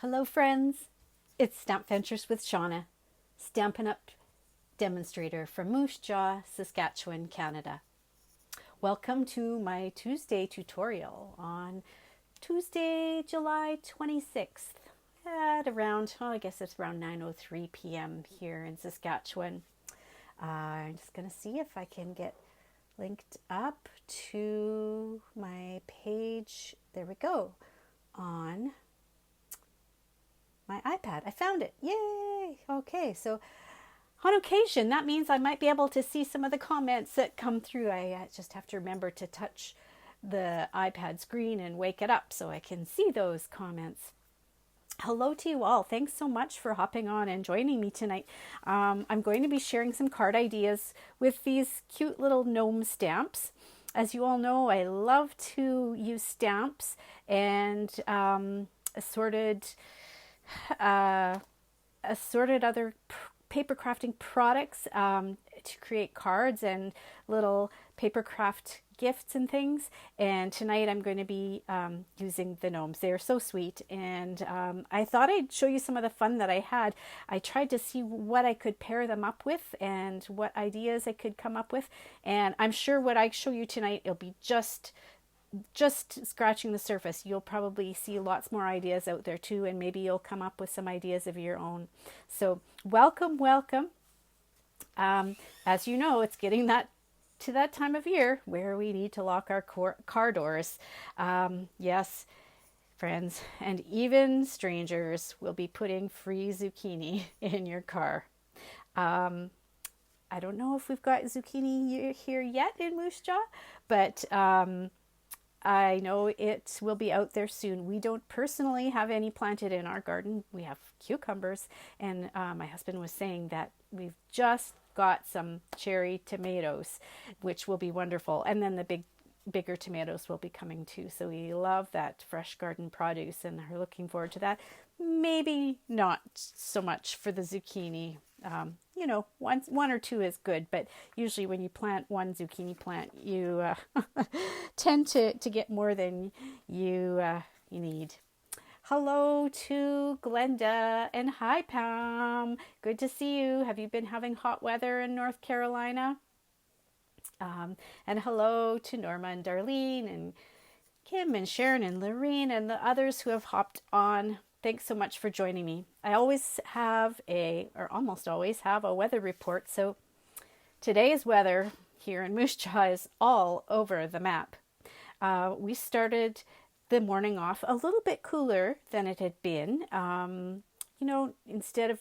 Hello friends, it's Stamp Ventures with Shauna, Stampin' Up! Demonstrator from Moose Jaw, Saskatchewan, Canada. Welcome to my Tuesday tutorial on Tuesday, July 26th at around, I guess it's around 9:03 p.m. here in Saskatchewan. I'm just going to see if I can get linked up to my page. There we go, on my iPad. I found it. Yay! Okay, so on occasion, that means I might be able to see some of the comments that come through. I just have to remember to touch the iPad screen and wake it up so I can see those comments. Hello to you all. Thanks so much for hopping on and joining me tonight. I'm going to be sharing some card ideas with these cute little gnome stamps. As you all know, I love to use stamps and assorted other paper crafting products to create cards and little paper craft gifts and things. And tonight I'm going to be using the gnomes. They are so sweet, and I thought I'd show you some of the fun that I had. I tried to see what I could pair them up with and what ideas I could come up with, and I'm sure what I show you tonight, it'll be just scratching the surface. You'll probably see lots more ideas out there too, and maybe you'll come up with some ideas of your own. So welcome. As you know, it's getting to that time of year where we need to lock our car doors. Yes, friends, and even strangers will be putting free zucchini in your car. I don't know if we've got zucchini here yet in Moose Jaw, but I know it will be out there soon. We don't personally have any planted in our garden. We have cucumbers, and my husband was saying that we've just got some cherry tomatoes, which will be wonderful. And then the bigger tomatoes will be coming too. So we love that fresh garden produce and are looking forward to that. Maybe not so much for the zucchini. One or two is good, but usually when you plant one zucchini plant, you tend to get more than you need. Hello to Glenda, and hi Pam. Good to see you. Have you been having hot weather in North Carolina? And hello to Norma and Darlene and Kim and Sharon and Lorene and the others who have hopped on. Thanks so much for joining me. I always have almost always have a weather report. So today's weather here in Moose Jaw is all over the map. We started the morning off a little bit cooler than it had been. Instead of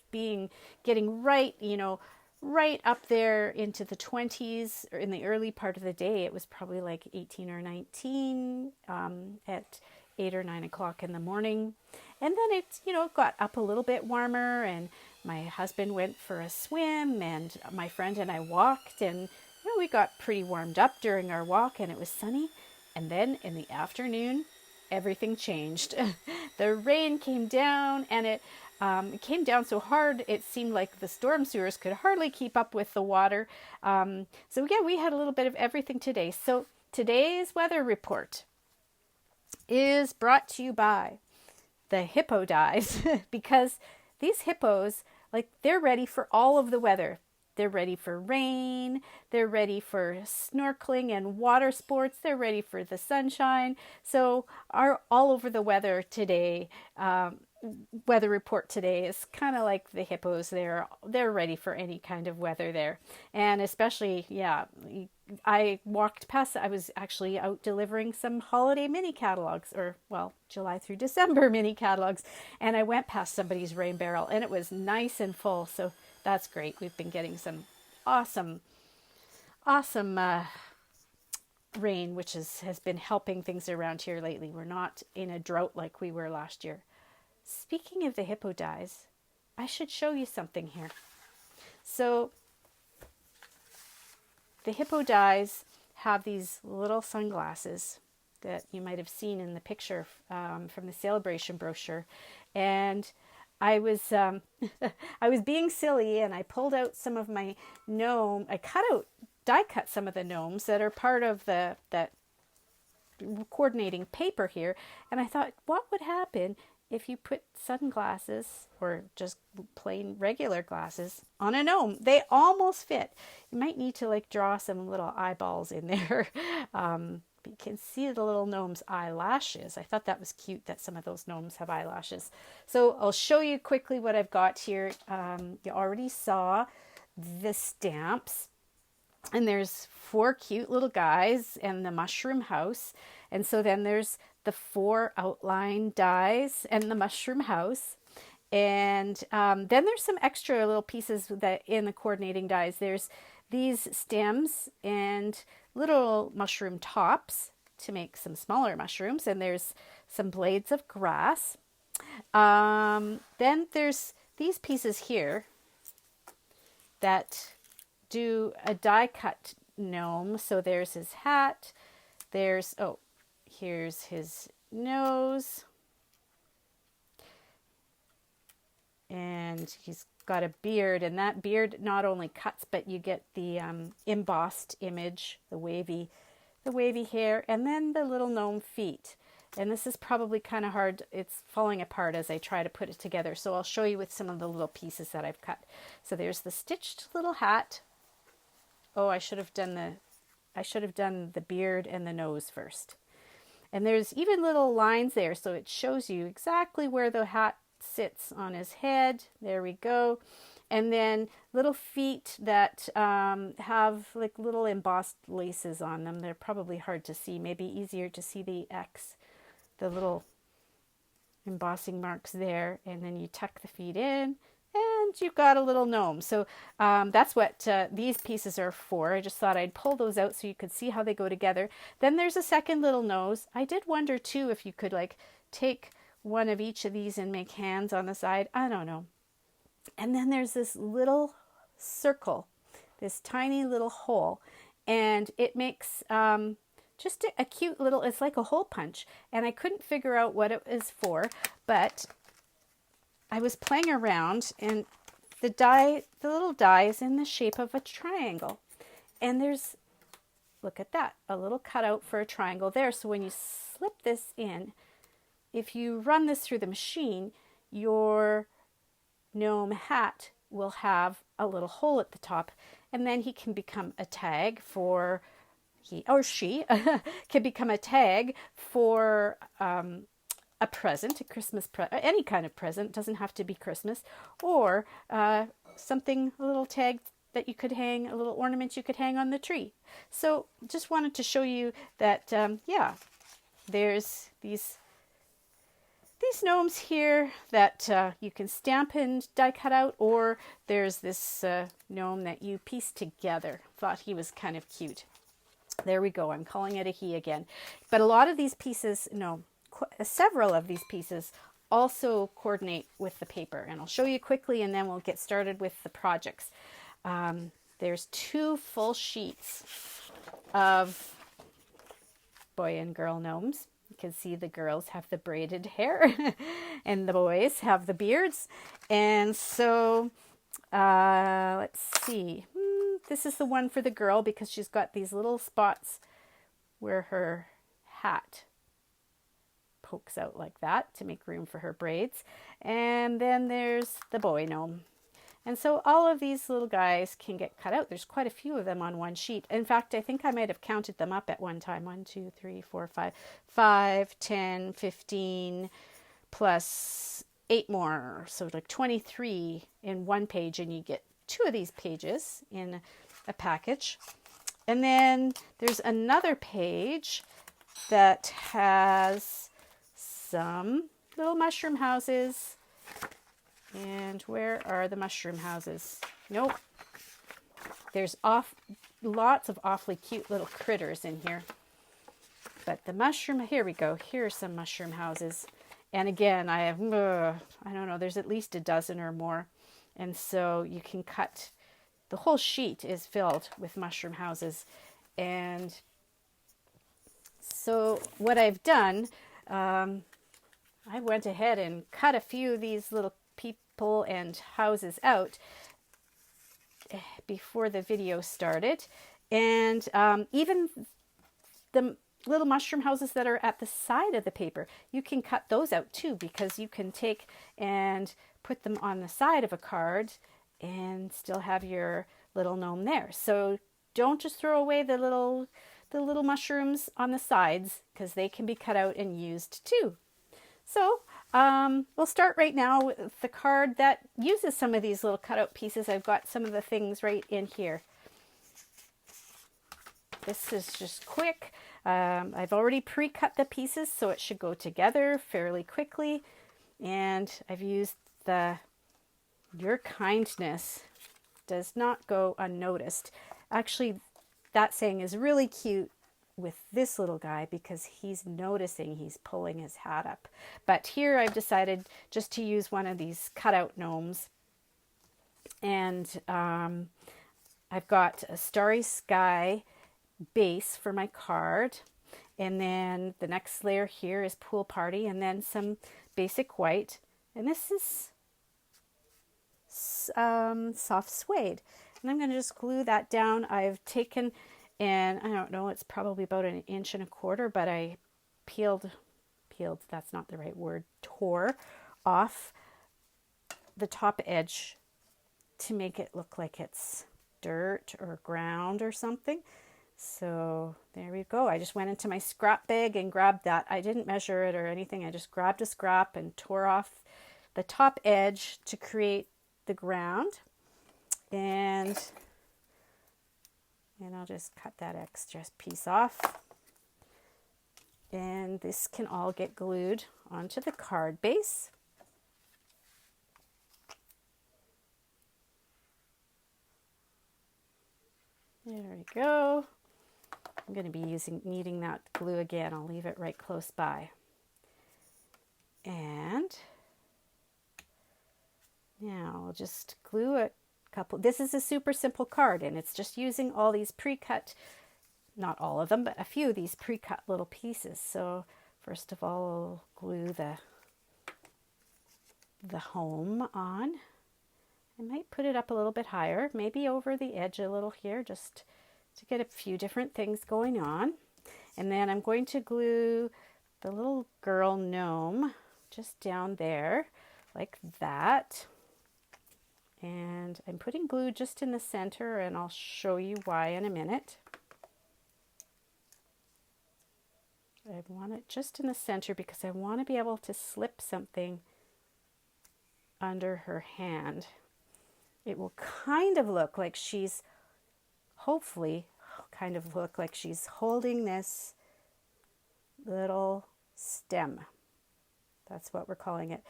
getting right up there into the 20s or in the early part of the day, it was probably like 18 or 19 at 8 or 9 o'clock in the morning. And then it, got up a little bit warmer, and my husband went for a swim, and my friend and I walked, and we got pretty warmed up during our walk, and it was sunny. And then in the afternoon, everything changed. The rain came down, and it came down so hard it seemed like the storm sewers could hardly keep up with the water. We had a little bit of everything today. So today's weather report is brought to you by the hippo dyes, because these hippos, they're ready for all of the weather. They're ready for rain, they're ready for snorkeling and water sports, they're ready for the sunshine. So our all over the weather today, weather report today is kind of like the hippos. They're ready for any kind of weather there. And especially, I walked past, I was actually out delivering some holiday mini catalogs, July through December mini catalogs, and I went past somebody's rain barrel and it was nice and full. So that's great. We've been getting some awesome rain, which has been helping things around here lately. We're not in a drought like we were last year. Speaking of the hippo dyes, I should show you something here. So the hippo dyes have these little sunglasses that you might have seen in the picture from the celebration brochure. And I was being silly, and I pulled out some of my gnome. I die cut some of the gnomes that are part of that coordinating paper here. And I thought, what would happen if you put sunglasses or just plain regular glasses on a gnome. They almost fit. You might need to like draw some little eyeballs in there. You can see the little gnome's eyelashes. I thought that was cute that some of those gnomes have eyelashes. So I'll show you quickly what I've got here. You already saw the stamps. And there's 4 cute little guys and the mushroom house. And so then there's the 4 outline dies and the mushroom house. And then there's some extra little pieces that in the coordinating dies. There's these stems and little mushroom tops to make some smaller mushrooms. And there's some blades of grass. Then there's these pieces here that do a die cut gnome. So there's his hat. There's, oh, here's his nose. And he's got a beard, and that beard not only cuts, but you get the embossed image, the wavy hair, and then the little gnome feet. And this is probably kind of hard. It's falling apart as I try to put it together. So I'll show you with some of the little pieces that I've cut. So there's the stitched little hat. Oh, I should have done the beard and the nose first. And there's even little lines there, so it shows you exactly where the hat sits on his head. There we go. And then little feet that have like little embossed laces on them. They're probably hard to see. Maybe easier to see the X, the little embossing marks there. And then you tuck the feet in. And you've got a little gnome. So that's what these pieces are for. I just thought I'd pull those out so you could see how they go together. Then there's a second little nose. I did wonder too if you could like take one of each of these and make hands on the side. I don't know. And then there's this little circle, this tiny little hole. And it makes just a cute little, it's like a hole punch. And I couldn't figure out what it is for, but I was playing around, and the little die is in the shape of a triangle. And there's, look at that, a little cutout for a triangle there. So when you slip this in, if you run this through the machine, your gnome hat will have a little hole at the top. And then he can become a tag for, he or she can become a tag for a present, a Christmas any kind of present, doesn't have to be Christmas, or something, a little tag that you could hang, a little ornament you could hang on the tree. So just wanted to show you that, yeah, there's these gnomes here that you can stamp and die cut out, or there's this gnome that you piece together. Thought he was kind of cute. There we go. I'm calling it a he again. But a lot of these pieces, no, several of these pieces also coordinate with the paper, and I'll show you quickly and then we'll get started with the projects. There's 2 full sheets of boy and girl gnomes. You can see the girls have the braided hair and the boys have the beards. And so let's see, this is the one for the girl because she's got these little spots where her hat pokes out like that to make room for her braids. And then there's the boy gnome. And so all of these little guys can get cut out. There's quite a few of them on one sheet. In fact, I think I might have counted them up at one time. 1, 2, 3, 4, 5, 10, 15, plus 8 more. So like 23 in one page, and you get 2 of these pages in a package. And then there's another page that has some little mushroom houses. And where are the mushroom houses? Nope. There's lots of awfully cute little critters in here. But the mushroom, here we go. Here are some mushroom houses. And again, I have, I don't know, there's at least a dozen or more. And so you can cut, the whole sheet is filled with mushroom houses. And so what I've done, I went ahead and cut a few of these little people and houses out before the video started. And even little mushroom houses that are at the side of the paper, you can cut those out too, because you can take and put them on the side of a card and still have your little gnome there. So don't just throw away the little mushrooms on the sides, because they can be cut out and used too. So we'll start right now with the card that uses some of these little cutout pieces. I've got some of the things right in here. This is just quick. I've already pre-cut the pieces, so it should go together fairly quickly. And I've used the "Your kindness does not go unnoticed." Actually, that saying is really cute with this little guy, because he's noticing, he's pulling his hat up. But here I've decided just to use one of these cutout gnomes. And I've got a starry sky base for my card, and then the next layer here is pool party, and then some basic white, and this is soft suede, and I'm going to just glue that down. I've taken, and I don't know, it's probably about 1.25 inches, but I peeled, that's not the right word, tore off the top edge to make it look like it's dirt or ground or something. So there we go. I just went into my scrap bag and grabbed that. I didn't measure it or anything. I just grabbed a scrap and tore off the top edge to create the ground. And I'll just cut that extra piece off. And this can all get glued onto the card base. There we go. I'm going to be needing that glue again. I'll leave it right close by. And now I'll just glue a couple. This is a super simple card, and it's just using all these pre-cut, not all of them, but a few of these pre-cut little pieces. So first of all, I'll glue the home on. I might put it up a little bit higher, maybe over the edge a little here, just to get a few different things going on. And then I'm going to glue the little girl gnome just down there like that. And I'm putting glue just in the center, and I'll show you why in a minute. I want it just in the center because I want to be able to slip something under her hand. It will kind of look like she's, hopefully, kind of look like she's holding this little stem. That's what we're calling it.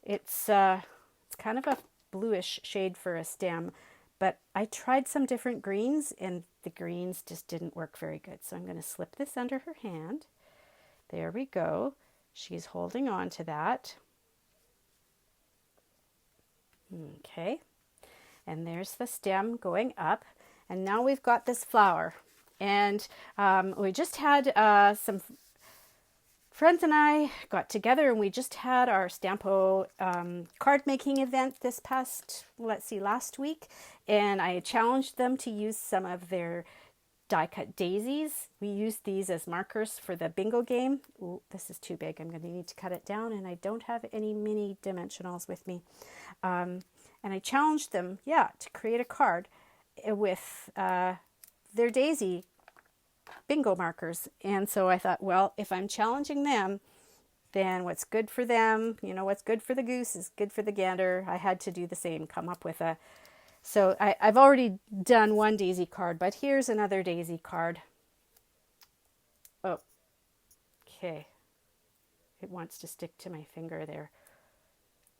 It's kind of a bluish shade for a stem, but I tried some different greens and the greens just didn't work very good. So I'm going to slip this under her hand. There we go. She's holding on to that. Okay. And there's the stem going up. And now we've got this flower. And we just had some friends and I got together, and we just had our Stampo card making event this past, last week. And I challenged them to use some of their die cut daisies. We used these as markers for the bingo game. Ooh, this is too big. I'm going to need to cut it down, and I don't have any mini dimensionals with me. And I challenged them, to create a card with their daisy bingo markers. And so I thought, well, if I'm challenging them, then what's good for them, what's good for the goose is good for the gander. I had to do the same, come up with a... So I've already done one daisy card, but here's another daisy card. Oh, okay. It wants to stick to my finger there.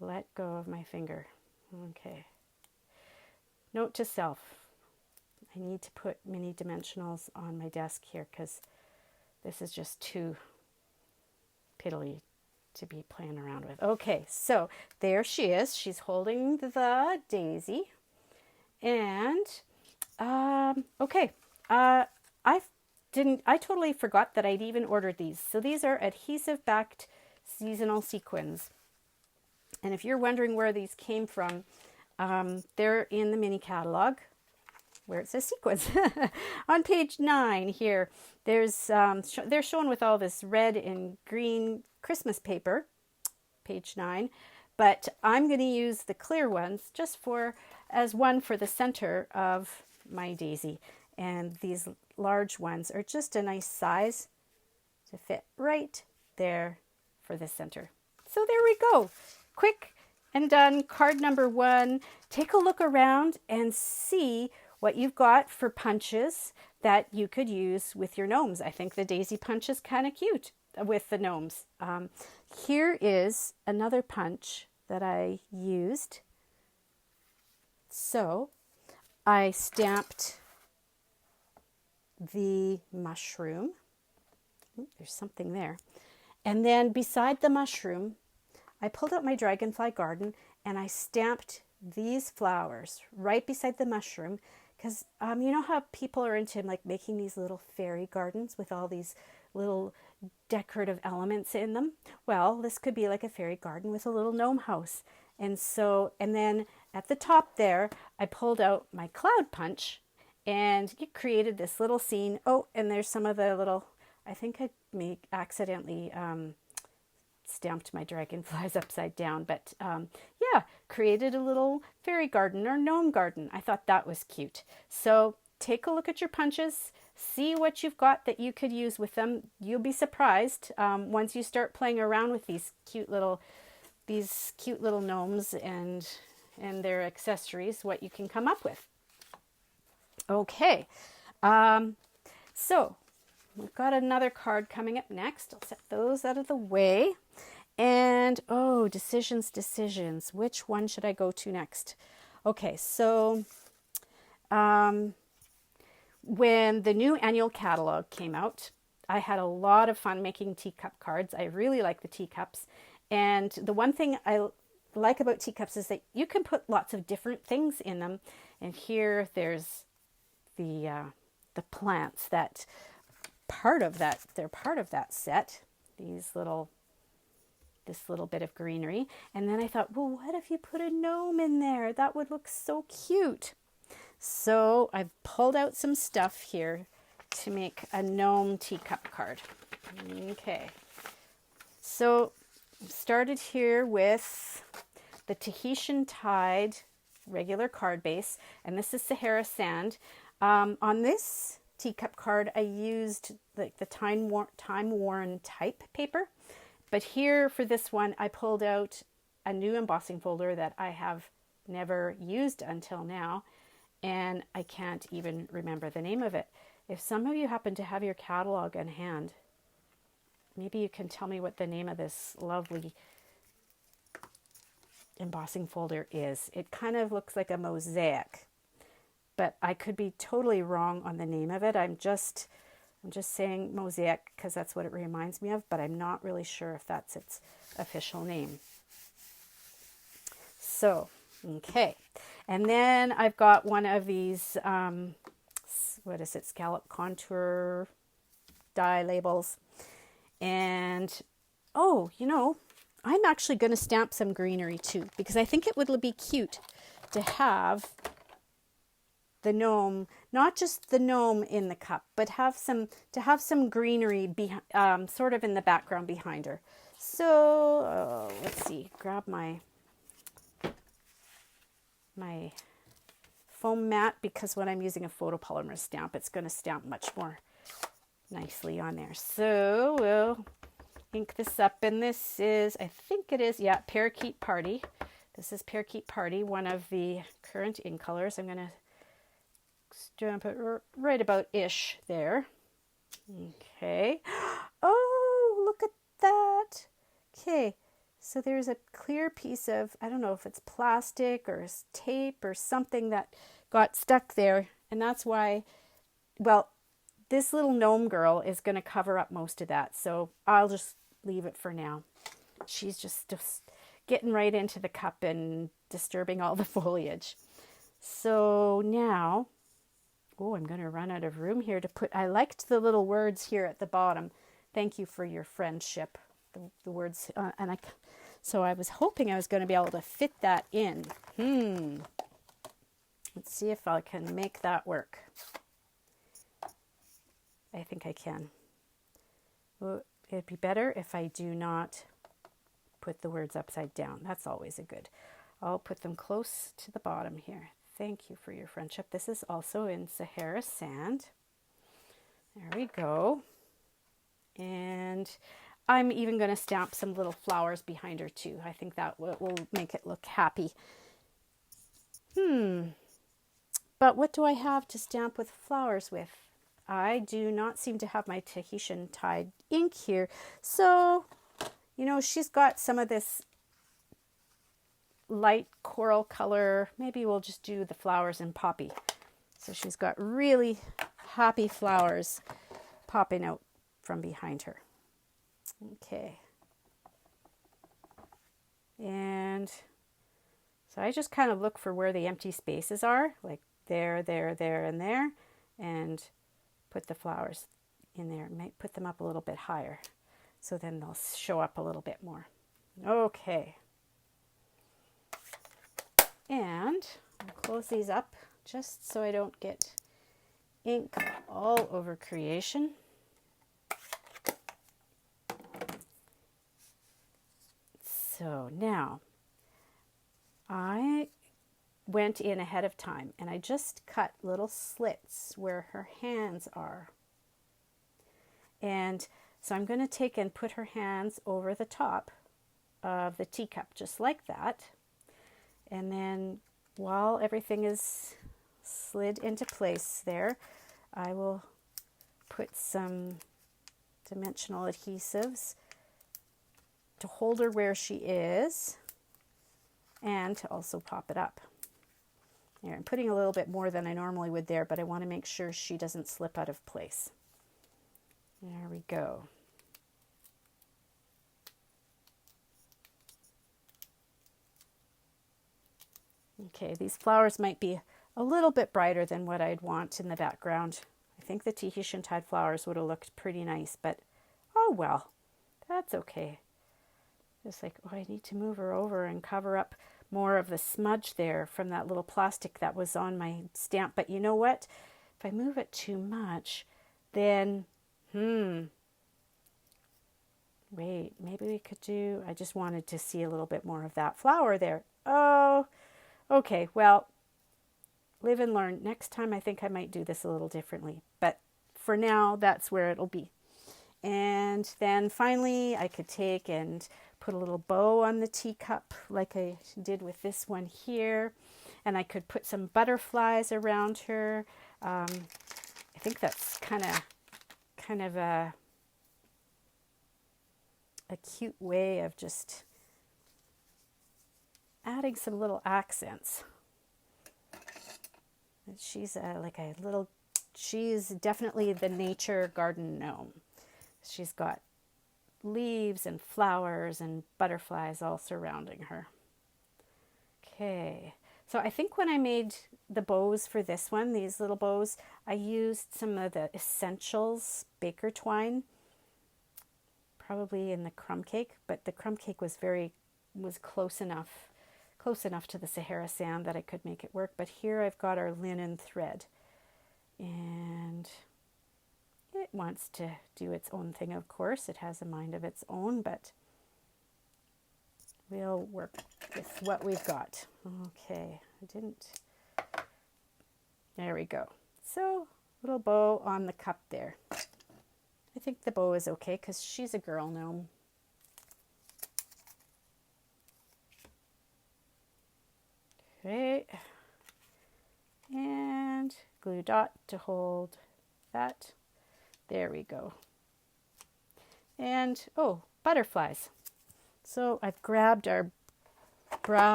Let go of my finger. Okay. Note to self. I need to put mini dimensionals on my desk here because this is just too piddly to be playing around with. Okay, so there she is. She's holding the daisy. And, okay, I totally forgot that I'd even ordered these. So these are adhesive backed seasonal sequins. And if you're wondering where these came from, they're in the mini catalog. where it says sequins. On page 9 here, there's they're shown with all this red and green Christmas paper, page 9, but I'm going to use the clear ones just as one for the center of my daisy. And these large ones are just a nice size to fit right there for the center. So there we go. Quick and done. Card number 1. Take a look around and see what you've got for punches that you could use with your gnomes. I think the daisy punch is kind of cute with the gnomes. Here is another punch that I used. So I stamped the mushroom. Ooh, there's something there. And then beside the mushroom, I pulled out my dragonfly garden and I stamped these flowers right beside the mushroom because you know how people are into like making these little fairy gardens with all these little decorative elements in them? Well, this could be like a fairy garden with a little gnome house. And then at the top there, I pulled out my cloud punch and it created this little scene. Oh, and there's some of the little, I think I accidentally stamped my dragonflies upside down, but yeah, created a little fairy garden or gnome garden. I thought that was cute. So take a look at your punches, see what you've got that you could use with them. You'll be surprised once you start playing around with these cute little gnomes and their accessories, what you can come up with. Okay, so we've got another card coming up next. I'll set those out of the way. And, oh, decisions. Which one should I go to next? Okay, so when the new annual catalog came out, I had a lot of fun making teacup cards. I really like the teacups. And the one thing I like about teacups is that you can put lots of different things in them. And here there's the plants that they're part of that set, this little bit of greenery. And then I thought, well, what if you put a gnome in there? That would look so cute. So I've pulled out some stuff here to make a gnome teacup card. Okay, so started here with the Tahitian Tide regular card base, and this is Sahara Sand. On this teacup card, I used the time-worn type paper, but here for this one, I pulled out a new embossing folder that I have never used until now, and I can't even remember the name of it. If some of you happen to have your catalog in hand, maybe you can tell me what the name of this lovely embossing folder is. It kind of looks like a mosaic, but I could be totally wrong on the name of it. I'm just saying mosaic because that's what it reminds me of, but I'm not really sure if that's its official name. So, okay. And then I've got one of these, what is it, scallop contour die labels. And, oh, you know, I'm actually going to stamp some greenery too, because I think it would be cute to have the gnome, not just the gnome in the cup, but have some greenery sort of in the background behind her. So let's see, grab my foam mat, because when I'm using a photopolymer stamp, it's going to stamp much more nicely on there. So we'll ink this up, and this is, I think it is, yeah, Parakeet Party. This is Parakeet Party, one of the current ink colors. I'm going to stamp it right about ish there. Okay. Oh, look at that. Okay. So there's a clear piece of, I don't know if it's plastic or tape or something that got stuck there. And that's why, well, this little gnome girl is going to cover up most of that. So I'll just leave it for now. She's just getting right into the cup and disturbing all the foliage. So now, oh, I'm going to run out of room here to put, I liked the little words here at the bottom. Thank you for your friendship. The words, so I was hoping I was going to be able to fit that in. Let's see if I can make that work. I think I can. Well, it'd be better if I do not put the words upside down. That's always a good. I'll put them close to the bottom here. Thank you for your friendship. This is also in Sahara sand. There we go. And I'm even going to stamp some little flowers behind her too. I think that will make it look happy. But what do I have to stamp with flowers with? I do not seem to have my Tahitian dyed ink here. So, you know, she's got some of this light coral color. Maybe we'll just do the flowers in poppy. So she's got really happy flowers popping out from behind her. Okay. And so I just kind of look for where the empty spaces are, like there, there, there, and there, and put the flowers in there. Might put them up a little bit higher, so then they'll show up a little bit more. Okay. And I'll close these up just so I don't get ink all over creation. So now I went in ahead of time and I just cut little slits where her hands are. And so I'm going to take and put her hands over the top of the teacup, just like that. And then while everything is slid into place there, I will put some dimensional adhesives to hold her where she is and to also pop it up. There, I'm putting a little bit more than I normally would there, but I want to make sure she doesn't slip out of place. There we go. Okay, these flowers might be a little bit brighter than what I'd want in the background. I think the Tahitian dyed flowers would have looked pretty nice, but oh well, that's okay. Just like, oh, I need to move her over and cover up more of the smudge there from that little plastic that was on my stamp. But you know what? If I move it too much, then, wait, maybe we could do, I just wanted to see a little bit more of that flower there. Oh, okay, well, live and learn. Next time I think I might do this a little differently. But for now, that's where it'll be. And then finally, I could take and put a little bow on the teacup like I did with this one here. And I could put some butterflies around her. I think that's kind of a cute way of just adding some little accents. She's she's definitely the nature garden gnome. She's got leaves and flowers and butterflies all surrounding her. Okay, so I think when I made the bows for this one, these little bows, I used some of the Essentials baker twine, probably in the crumb cake, but the crumb cake was close enough to the Sahara sand that I could make it work. But here I've got our linen thread, and it wants to do its own thing, of course. It has a mind of its own, but we'll work with what we've got. Okay, there we go. So, little bow on the cup there. I think the bow is okay because she's a girl gnome. Okay, and glue dot to hold that. There we go. And, oh, butterflies. So I've grabbed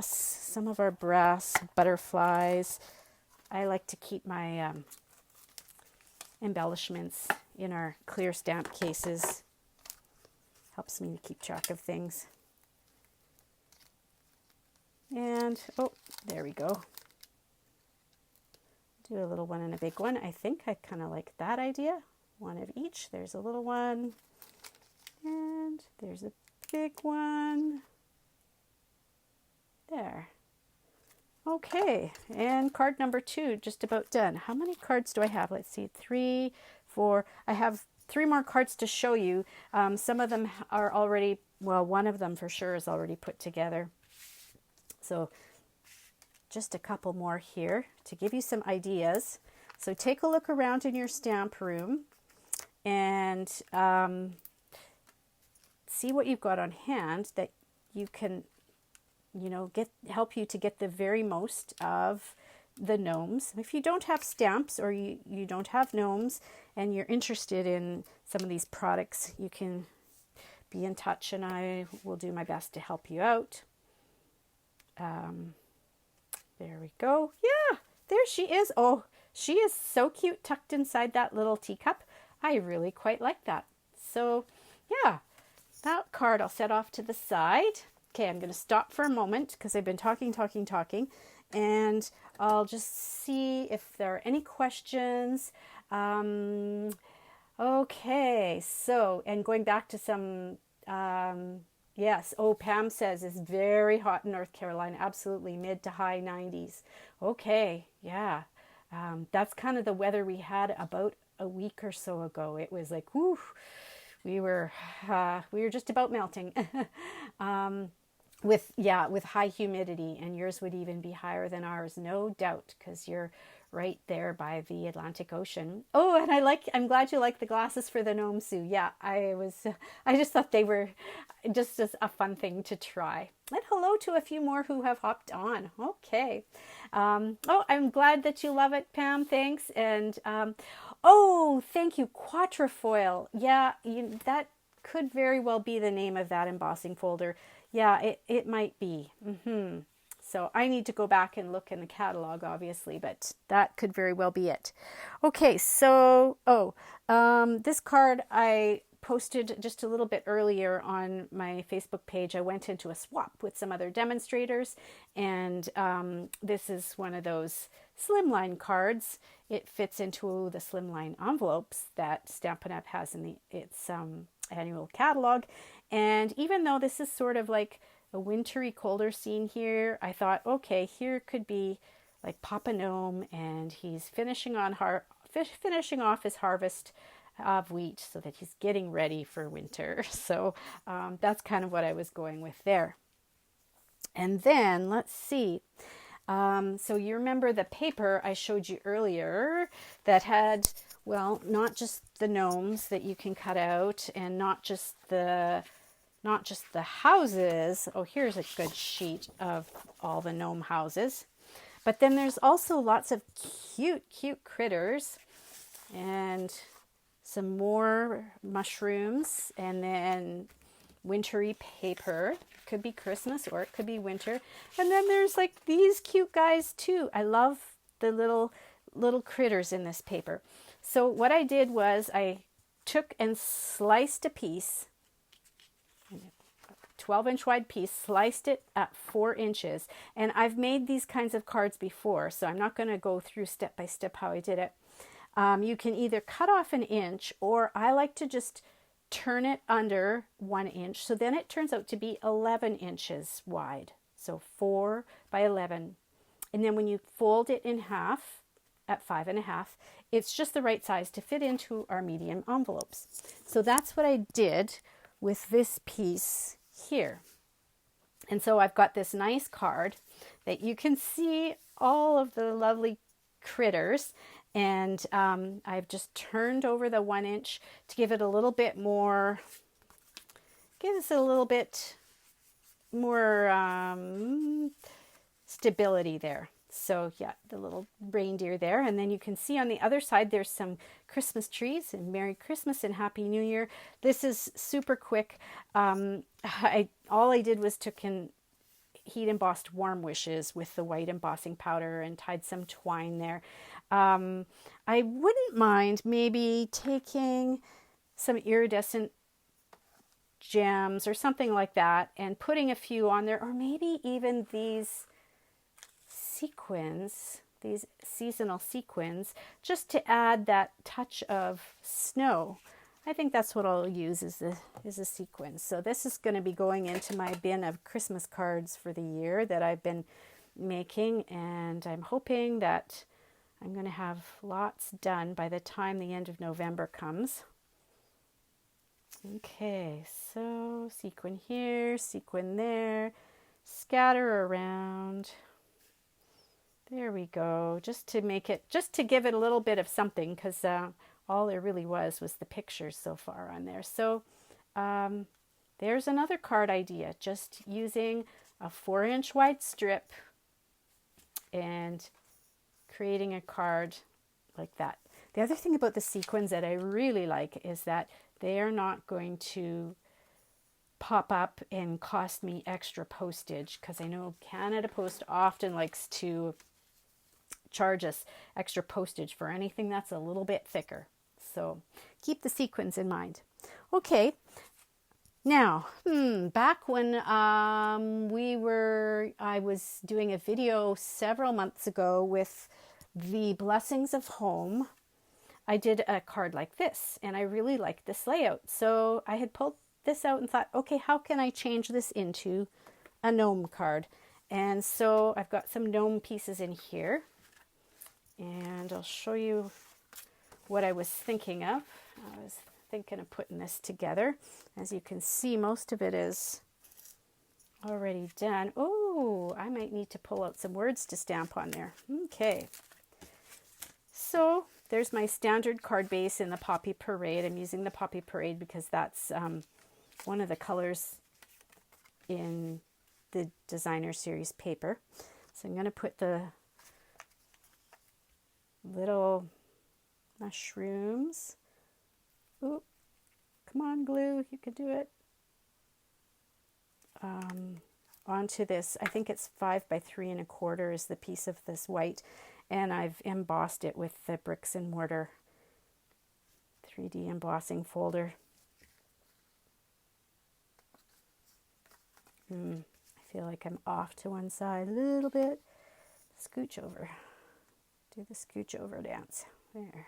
some of our brass butterflies. I like to keep my embellishments in our clear stamp cases. Helps me to keep track of things. And, oh, there we go. Do a little one and a big one. I think I kind of like that idea. One of each. There's a little one. And there's a big one. There. Okay, and card number 2, just about done. How many cards do I have? Let's see, 3, 4. I have 3 more cards to show you. Some of them are already, well, one of them for sure is already put together. So just a couple more here to give you some ideas. So take a look around in your stamp room and see what you've got on hand that you can, help you to get the very most of the gnomes. If you don't have stamps or you don't have gnomes and you're interested in some of these products, you can be in touch and I will do my best to help you out. There we go. Yeah, there she is. Oh, she is so cute tucked inside that little teacup. I really quite like that. So yeah, that card I'll set off to the side. Okay, I'm going to stop for a moment because I've been talking, and I'll just see if there are any questions. Okay, so, and going back to some, yes, oh, Pam says it's very hot in North Carolina, absolutely, mid to high 90s. Okay, yeah, that's kind of the weather we had about a week or so ago. It was like, whoo, we were just about melting. With high humidity, and yours would even be higher than ours, no doubt, because you're right there by the Atlantic Ocean. Oh, and I'm glad you like the glasses for the gnome Sue. Yeah, I just thought they were just as a fun thing to try. And hello to a few more who have hopped on. Okay. Oh, I'm glad that you love it, Pam. Thanks. And oh, thank you, Quatrefoil. Yeah, that could very well be the name of that embossing folder. Yeah, it might be. So I need to go back and look in the catalog, obviously, but that could very well be it. Okay, so, this card I posted just a little bit earlier on my Facebook page. I went into a swap with some other demonstrators, and this is one of those slimline cards. It fits into the slimline envelopes that Stampin' Up! Has in its annual catalog. And even though this is sort of like a wintry, colder scene here, I thought, okay, here could be like Papa Gnome, and he's finishing off his harvest of wheat so that he's getting ready for winter. So that's kind of what I was going with there. And then let's see. So you remember the paper I showed you earlier that had, well, not just the gnomes that you can cut out, and not just the houses. Oh, here's a good sheet of all the gnome houses. But then there's also lots of cute critters and some more mushrooms, and then wintry paper. Could be Christmas or it could be winter. And then there's like these cute guys too. I love the little critters in this paper. So what I did was I took and sliced a piece, 12-inch wide piece, sliced it at 4 inches. And I've made these kinds of cards before, so I'm not going to go through step by step how I did it. You can either cut off an inch, or I like to just turn it under 1 inch. So then it turns out to be 11 inches wide. So 4 by 11. And then when you fold it in half at 5.5, it's just the right size to fit into our medium envelopes. So that's what I did with this piece here. And so I've got this nice card that you can see all of the lovely critters. And I've just turned over the 1 inch to give us a little bit more stability there. So yeah, the little reindeer there. And then you can see on the other side, there's some Christmas trees, and Merry Christmas and Happy New Year. This is super quick. All I did was took in heat embossed warm wishes with the white embossing powder and tied some twine there. I wouldn't mind maybe taking some iridescent gems or something like that and putting a few on there, or maybe even these sequins, these seasonal sequins, just to add that touch of snow. I think that's what I'll use is a sequin. So this is going to be going into my bin of Christmas cards for the year that I've been making, and I'm hoping that I'm going to have lots done by the time the end of November comes. Okay, so sequin here, sequin there, scatter around. There we go, just to make it, just to give it a little bit of something, because all there really was the pictures so far on there. So there's another card idea, just using a 4-inch wide strip and creating a card like that. The other thing about the sequins that I really like is that they are not going to pop up and cost me extra postage, because I know Canada Post often likes to charge us extra postage for anything that's a little bit thicker. So keep the sequins in mind. Okay, now back when I was doing a video several months ago with the Blessings of Home, I did a card like this, and I really liked this layout. So I had pulled this out and thought, okay, how can I change this into a gnome card? And so I've got some gnome pieces in here, and I'll show you what I was thinking of. I was thinking of putting this together. As you can see, most of it is already done. Oh, I might need to pull out some words to stamp on there. Okay. So there's my standard card base in the Poppy Parade. I'm using the Poppy Parade because that's one of the colors in the designer series paper. So I'm going to put the little mushrooms. Ooh, come on, glue, you can do it. Onto this. I think it's 5 by 3 1/4 is the piece of this white, and I've embossed it with the bricks and mortar 3D embossing folder. I feel like I'm off to one side a little bit. Scooch over. Do the scooch over dance. There.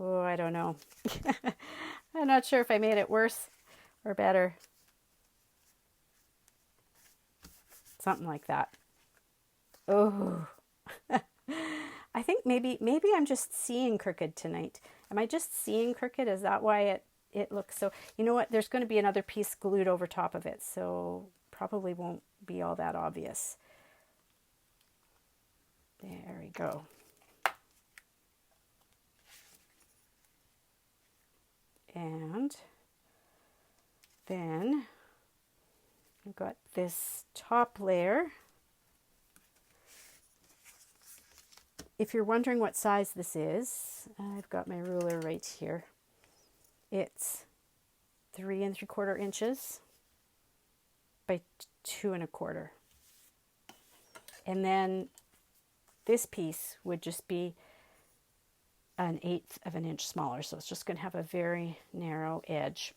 Oh, I don't know. I'm not sure if I made it worse or better. Something like that. Oh. I think maybe I'm just seeing crooked tonight. Am I just seeing crooked? Is that why it looks so? You know what? There's going to be another piece glued over top of it, so probably won't be all that obvious. There we go. And then I've got this top layer. If you're wondering what size this is, I've got my ruler right here. It's 3 3/4 inches by 2 1/4. And then this piece would just be 1/8 of an inch smaller. So it's just going to have a very narrow edge.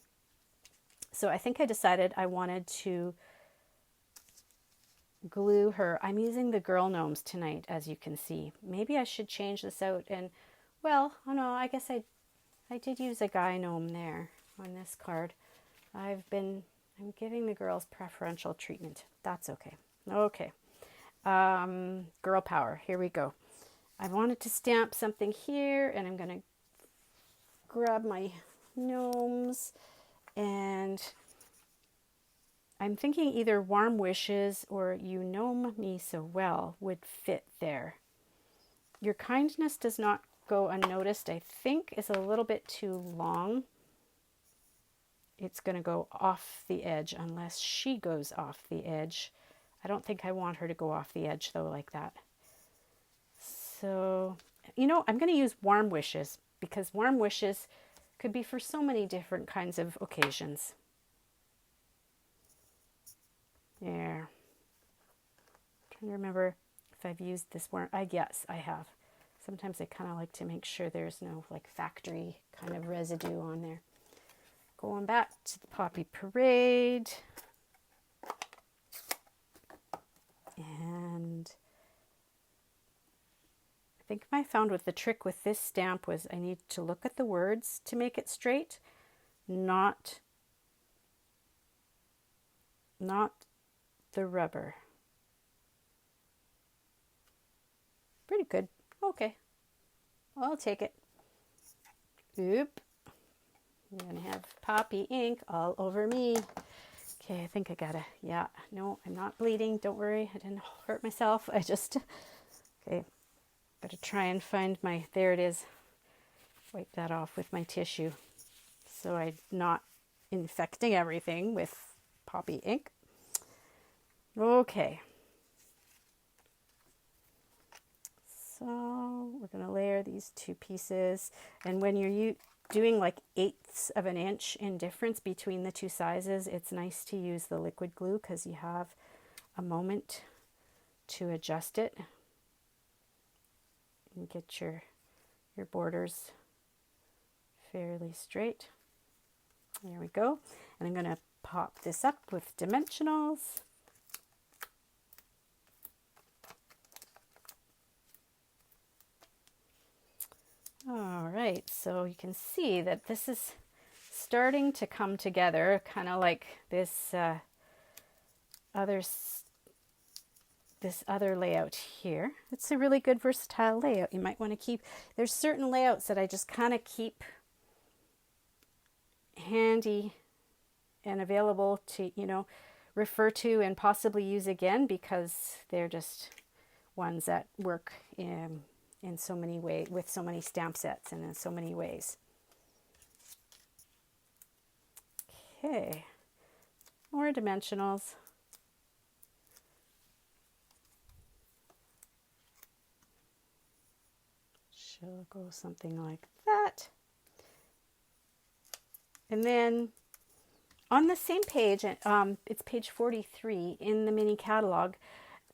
So I think I decided I wanted to glue her. I'm using the girl gnomes tonight, as you can see. Maybe I should change this out and, well, oh no, I guess I did use a guy gnome there on this card. I'm giving the girls preferential treatment. That's okay. Okay. Girl power. Here we go. I wanted to stamp something here, and I'm going to grab my gnomes, and I'm thinking either Warm Wishes or You Gnome Me So Well would fit there. Your Kindness Does Not Go Unnoticed, I think, is a little bit too long. It's going to go off the edge unless she goes off the edge. I don't think I want her to go off the edge, though, like that. So, you know, I'm going to use Warm Wishes because Warm Wishes could be for so many different kinds of occasions. There. I'm trying to remember if I've used this warm. Yes, I have. Sometimes I kind of like to make sure there's no like factory kind of residue on there. Going back to the Poppy Parade. And I think I found with the trick with this stamp was I need to look at the words to make it straight, not the rubber. Okay, I'll take it. Oop. I'm gonna have poppy ink all over me. Okay, I think I gotta, yeah, no, I'm not bleeding. Don't worry, I didn't hurt myself. I just, okay, gotta try and find my, there it is. Wipe that off with my tissue so I'm not infecting everything with poppy ink. Okay. So we're going to layer these two pieces. And when you're doing like 1/8 of an inch in difference between the two sizes, it's nice to use the liquid glue because you have a moment to adjust it and get your borders fairly straight. There we go. And I'm going to pop this up with dimensionals. All right, so you can see that this is starting to come together, kind of like this other layout here. It's a really good versatile layout. You might want to keep, there's certain layouts that I just kind of keep handy and available to, you know, refer to and possibly use again because they're just ones that work in so many ways, with so many stamp sets and in so many ways. Okay, more dimensionals. She'll go something like that. And then on the same page, it's page 43 in the mini catalog,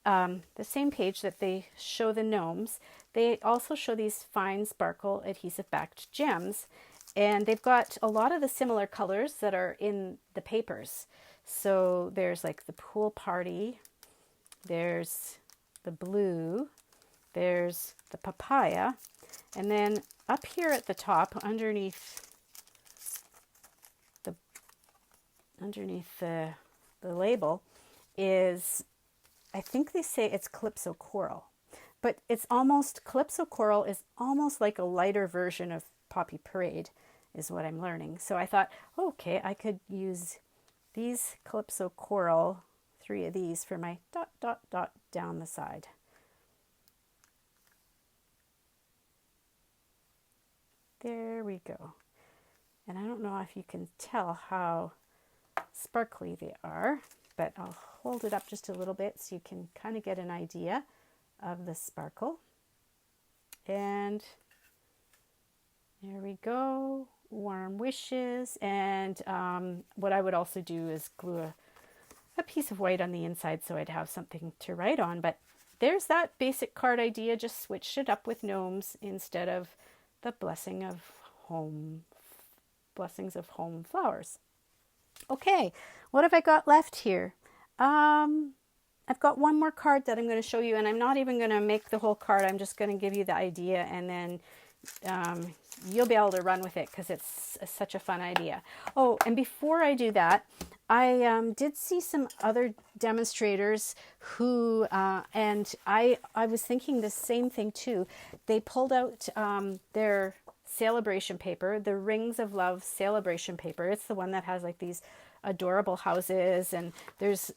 the same page that they show the gnomes, they also show these fine sparkle adhesive backed gems, and they've got a lot of the similar colors that are in the papers. So there's like the pool party, there's the blue, there's the papaya, and then up here at the top underneath the label is, I think they say it's Calypso Coral, but it's almost, Calypso Coral is almost like a lighter version of Poppy Parade is what I'm learning. So I thought, okay, I could use these Calypso Coral, 3 of these for my dot, dot, dot down the side. There we go. And I don't know if you can tell how sparkly they are, but I'll hold it up just a little bit so you can kind of get an idea of the sparkle. And there we go, warm wishes. And what I would also do is glue a piece of white on the inside so I'd have something to write on. But there's that basic card idea, just switched it up with gnomes instead of the blessings of home flowers. Okay, what have I got left here? I've got one more card that I'm going to show you, and I'm not even going to make the whole card. I'm just going to give you the idea, and then you'll be able to run with it because it's such a fun idea. Oh, and before I do that, I did see some other demonstrators who, and I was thinking the same thing too. They pulled out their celebration paper, the Rings of Love celebration paper. It's the one that has like these adorable houses, and there's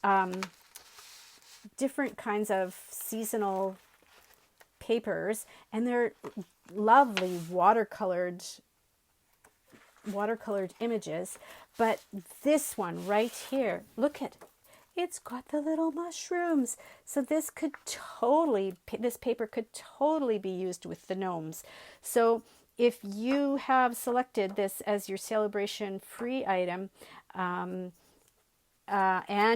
different kinds of seasonal papers, and they're lovely watercolored images. But this one right here, look at, it's got the little mushrooms. So this could totally, this paper could totally be used with the gnomes. So if you have selected this as your celebration free item, and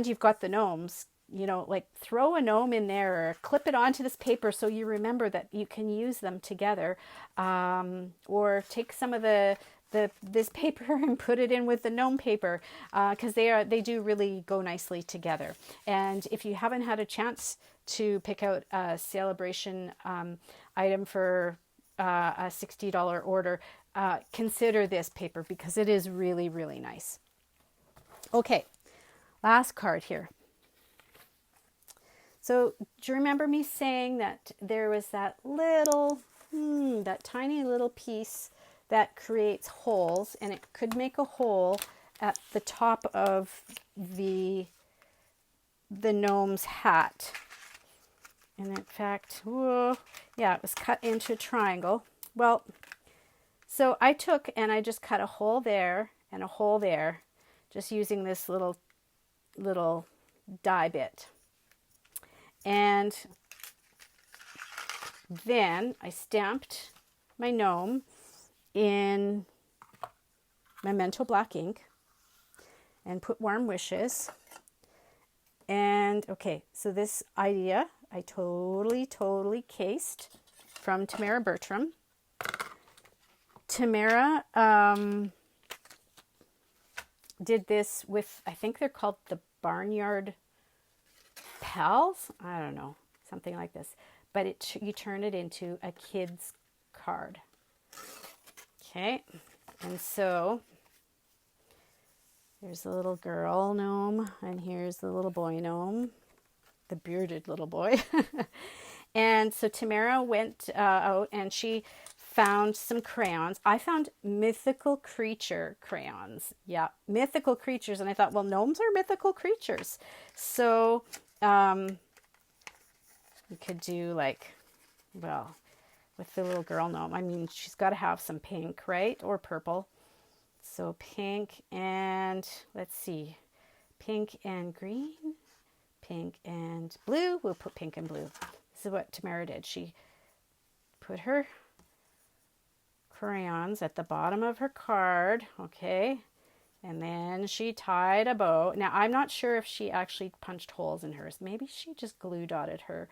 you've got the gnomes, you know, like throw a gnome in there or clip it onto this paper so you remember that you can use them together, or take some of this paper and put it in with the gnome paper, because they do really go nicely together. And if you haven't had a chance to pick out a celebration item for a $60 order, consider this paper because it is really, really nice. Okay, last card here. So do you remember me saying that there was that little, that tiny little piece that creates holes, and it could make a hole at the top of the gnome's hat. And in fact, whoa, yeah, it was cut into a triangle. Well, so I took and I just cut a hole there and a hole there, just using this little die bit. And then I stamped my gnome in Memento black ink and put warm wishes. And okay, so this idea I totally cased from Tamara Bertram. Tamara did this with, I think they're called the Barnyard Pals. I don't know, something like this. But you turn it into a kid's card. Okay, and so here's the little girl gnome, and here's the little boy gnome, the bearded little boy. And so Tamara went out and she found some crayons. I found mythical creature crayons. Yeah, mythical creatures. And I thought, well, gnomes are mythical creatures. So you could do like, well, with the little girl gnome, I mean, she's got to have some pink, right? Or purple. So pink and, let's see, pink and green, pink and blue. We'll put pink and blue. This is what Tamara did. She put her crayons at the bottom of her card, okay? And then she tied a bow. Now, I'm not sure if she actually punched holes in hers. Maybe she just glue dotted her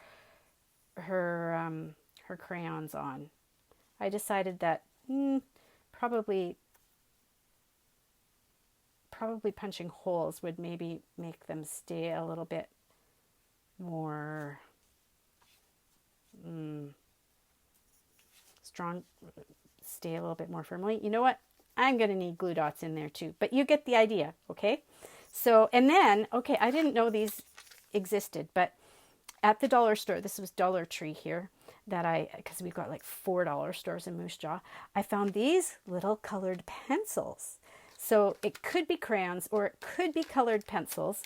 crayons on. I decided that probably punching holes would maybe make them stay a little bit more strong, stay a little bit more firmly. You know what? I'm going to need glue dots in there too, but you get the idea, okay? So, and then, okay, I didn't know these existed, but at the dollar store, this was Dollar Tree here, because we've got like $4 stores in Moose Jaw, I found these little colored pencils. So it could be crayons or it could be colored pencils.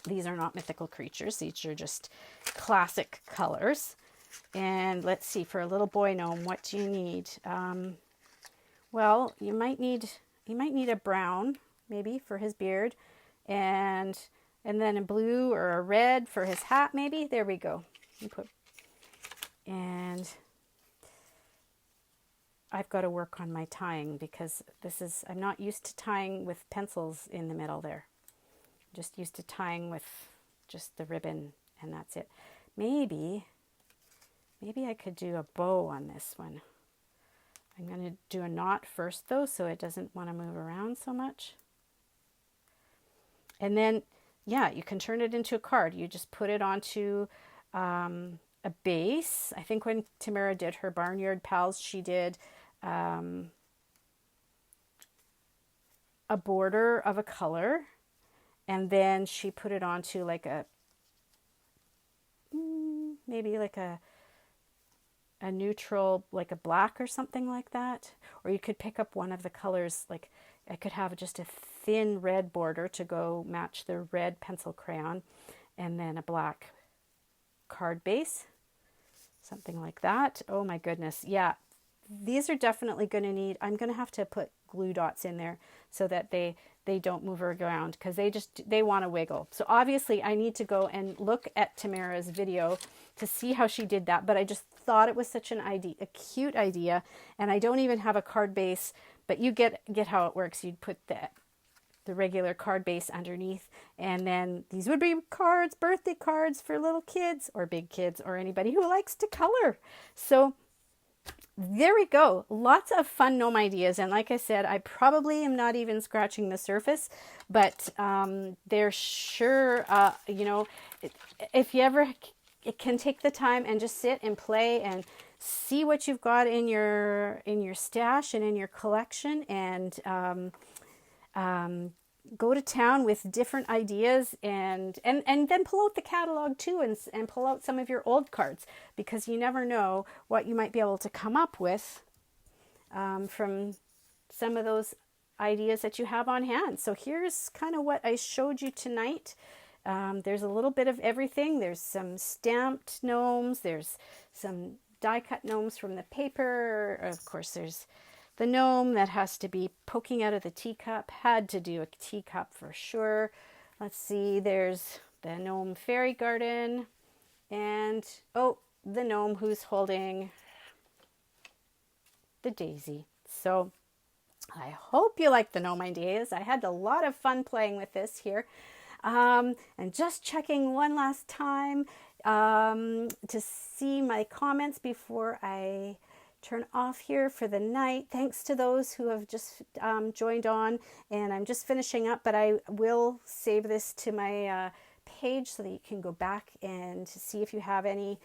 These are not mythical creatures. These are just classic colors. And let's see, for a little boy gnome, what do you need? Well, you might need a brown, maybe, for his beard, and then a blue or a red for his hat, maybe. There we go. And I've got to work on my tying because I'm not used to tying with pencils in the middle there. I'm just used to tying with just the ribbon, and that's it. Maybe I could do a bow on this one. I'm going to do a knot first though, so it doesn't want to move around so much. And then, yeah, you can turn it into a card. You just put it onto a base. I think when Tamara did her Barnyard Pals, she did a border of a color, and then she put it onto like maybe like a neutral, like a black or something like that. Or you could pick up one of the colors, like I could have just a thin red border to go match the red pencil crayon, and then a black card base, something like that. Oh my goodness. Yeah, these are definitely going to need, I'm going to have to put glue dots in there so that they don't move around, because they want to wiggle. So obviously I need to go and look at Tamara's video to see how she did that, but I just thought it was such a cute idea, and I don't even have a card base, but you get how it works. You'd put the regular card base underneath, and then these would be cards, birthday cards for little kids or big kids or anybody who likes to color. So there we go. Lots of fun gnome ideas. And like I said, I probably am not even scratching the surface, but they're sure, if you ever can take the time and just sit and play and see what you've got in your stash and in your collection, and go to town with different ideas, and then pull out the catalog too, and pull out some of your old cards, because you never know what you might be able to come up with from some of those ideas that you have on hand. So here's kind of what I showed you tonight. There's a little bit of everything. There's some stamped gnomes. There's some die cut gnomes from the paper. Of course, there's the gnome that has to be poking out of the teacup. Had to do a teacup for sure. Let's see. There's the gnome fairy garden. And, oh, the gnome who's holding the daisy. So I hope you like the gnome ideas. I had a lot of fun playing with this here. And just checking one last time to see my comments before I turn off here for the night. Thanks to those who have just joined on, and I'm just finishing up, but I will save this to my page so that you can go back and see if you have any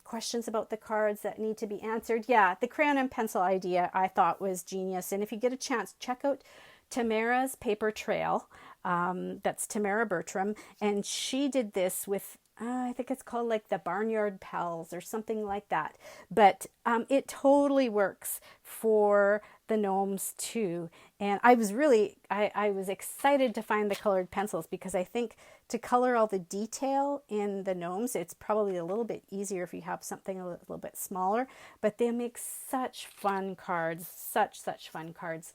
questions about the cards that need to be answered. Yeah, the crayon and pencil idea I thought was genius, and if you get a chance, check out Tamara's paper trail. That's Tamara Bertram, and she did this with I think it's called like the Barnyard Pals or something like that. But it totally works for the gnomes too. And I was really, I was excited to find the colored pencils, because I think to color all the detail in the gnomes, it's probably a little bit easier if you have something a little bit smaller. But they make such fun cards, such fun cards.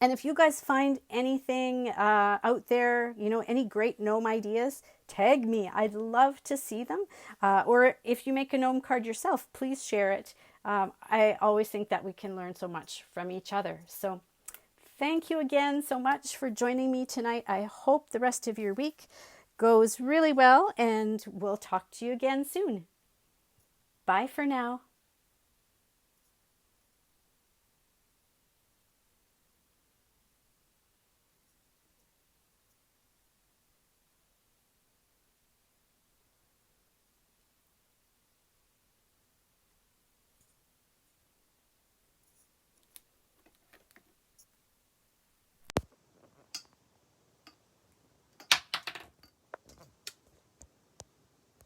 And if you guys find anything out there, you know, any great gnome ideas, tag me. I'd love to see them. Or if you make a gnome card yourself, please share it. I always think that we can learn so much from each other. So thank you again so much for joining me tonight. I hope the rest of your week goes really well, and we'll talk to you again soon. Bye for now.